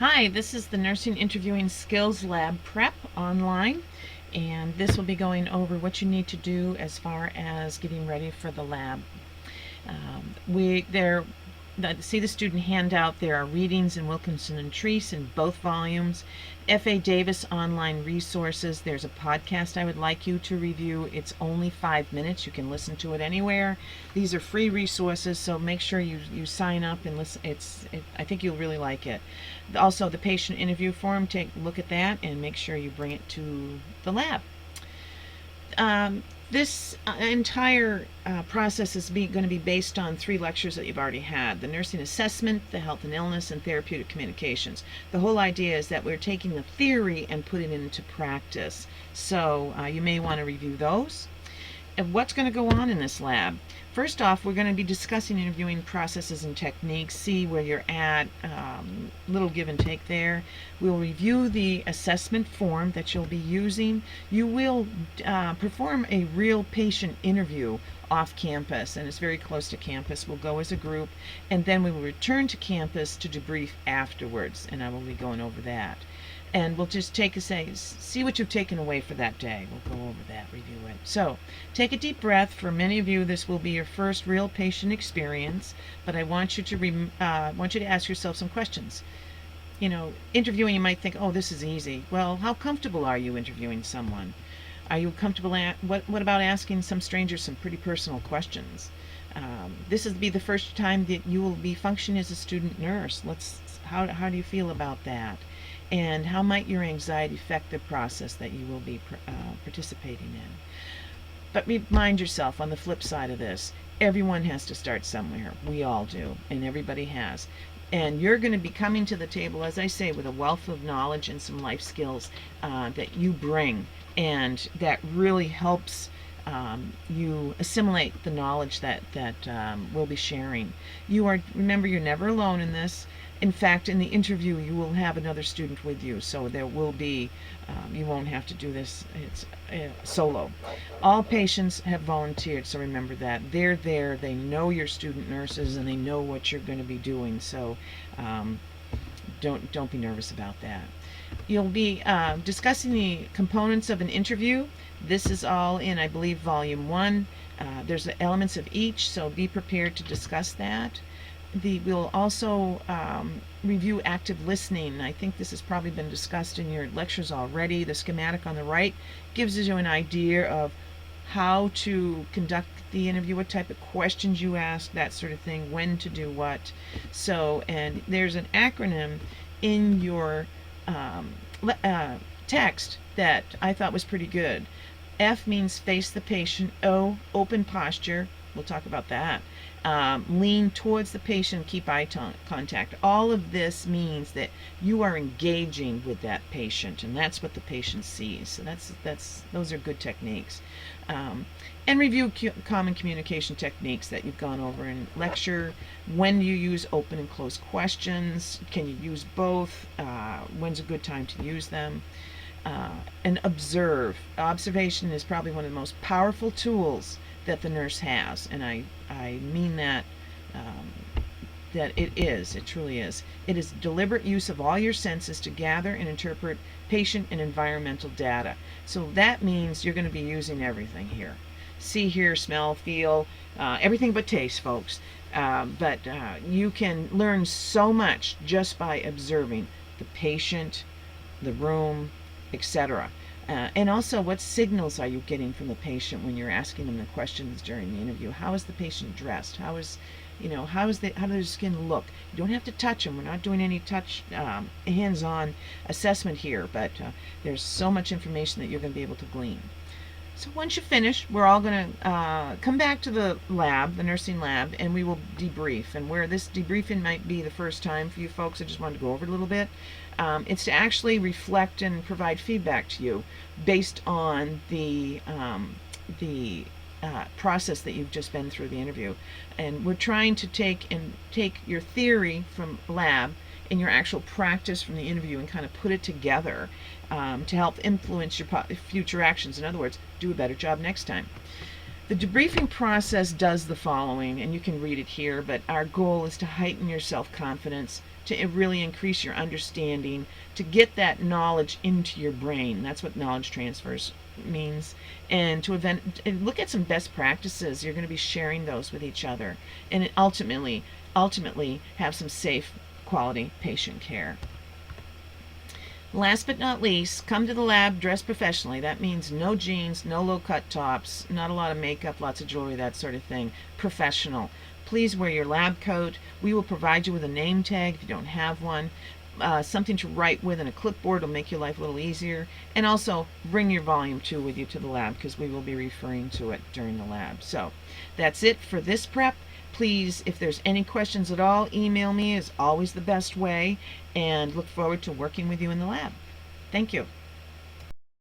Hi, this is the Nursing Interviewing Skills Lab Prep online, and this will be going over what you need to do as far as getting ready for the lab. See the student handout. There are readings in Wilkinson and Treese in both volumes. F.A. Davis online resources. There's a podcast I would like you to review. It's only 5 minutes. You can listen to it anywhere. These are free resources, so make sure you sign up and listen. I think you'll really like it. Also, the patient interview form. Take a look at that and make sure you bring it to the lab. This entire process is going to be based on 3 lectures that you've already had: the nursing assessment, the health and illness, and therapeutic communications. The whole idea is that we're taking the theory and putting it into practice. So you may want to review those. And what's going to go on in this lab? First off, we're going to be discussing interviewing processes and techniques, see where you're at, little give and take there. We'll review the assessment form that you'll be using. You will perform a real patient interview off campus, and it's very close to campus. We'll go as a group, and then we will return to campus to debrief afterwards, and I will be going over that. And we'll just see what you've taken away for that day. We'll go over that, review it. So take a deep breath. For many of you, this will be your first real patient experience, but I want you to ask yourself some questions. Interviewing, you might think, oh, this is easy. Well, how comfortable are you interviewing someone? Are you comfortable what about asking some stranger some pretty personal questions? This will be the first time that you will be functioning as a student nurse. How do you feel about that? And how might your anxiety affect the process that you will be participating in? But remind yourself, on the flip side of this, everyone has to start somewhere. We all do, and everybody has. And you're going to be coming to the table, as I say, with a wealth of knowledge and some life skills that you bring, and that really helps you assimilate the knowledge that we'll be sharing. Remember, you're never alone in this. In fact, in the interview, you will have another student with you, so there will be, you won't have to do this solo. All patients have volunteered, so remember that. They're there, they know you're student nurses, and they know what you're going to be doing, so don't be nervous about that. You'll be discussing the components of an interview. This is all in, I believe, Volume 1. There's elements of each, so be prepared to discuss that. We'll also review active listening. I think this has probably been discussed in your lectures already. The schematic on the right gives you an idea of how to conduct the interview, what type of questions you ask, that sort of thing, when to do what. And there's an acronym in your text that I thought was pretty good. F means face the patient. O, open posture. We'll talk about that. Lean towards the patient, keep eye contact. All of this means that you are engaging with that patient, and that's what the patient sees. So those are good techniques. And review common communication techniques that you've gone over in lecture. When you use open and closed questions, can you use both? When's a good time to use them? And observe. Observation is probably one of the most powerful tools that the nurse has, and I mean that it truly is. It is deliberate use of all your senses to gather and interpret patient and environmental data. So that means you're going to be using everything here. See, hear, smell, feel, everything but taste, folks. But you can learn so much just by observing the patient, the room, etc. And also, what signals are you getting from the patient when you're asking them the questions during the interview? How is the patient dressed? How does their skin look? You don't have to touch them. We're not doing any hands-on assessment here, but there's so much information that you're going to be able to glean. So once you finish, we're all going to come back to the lab, the nursing lab, and we will debrief. And where this debriefing might be the first time for you folks, I just wanted to go over it a little bit. It's to actually reflect and provide feedback to you based on the process that you've just been through the interview. And we're trying to take your theory from lab and your actual practice from the interview and kind of put it together to help influence your future actions. In other words, do a better job next time. The debriefing process does the following, and you can read it here, but our goal is to heighten your self-confidence, to really increase your understanding, to get that knowledge into your brain. That's what knowledge transfers means. And to look at some best practices. You're going to be sharing those with each other, and ultimately have some safe, quality patient care. Last but not least, come to the lab dressed professionally. That means no jeans, no low-cut tops, not a lot of makeup, lots of jewelry, that sort of thing. Professional. Please wear your lab coat. We will provide you with a name tag if you don't have one. Something to write with, and a clipboard will make your life a little easier. And also bring your volume 2 with you to the lab, because we will be referring to it during the lab. So that's it for this prep. Please, if there's any questions at all, email me is always the best way, and look forward to working with you in the lab. Thank you.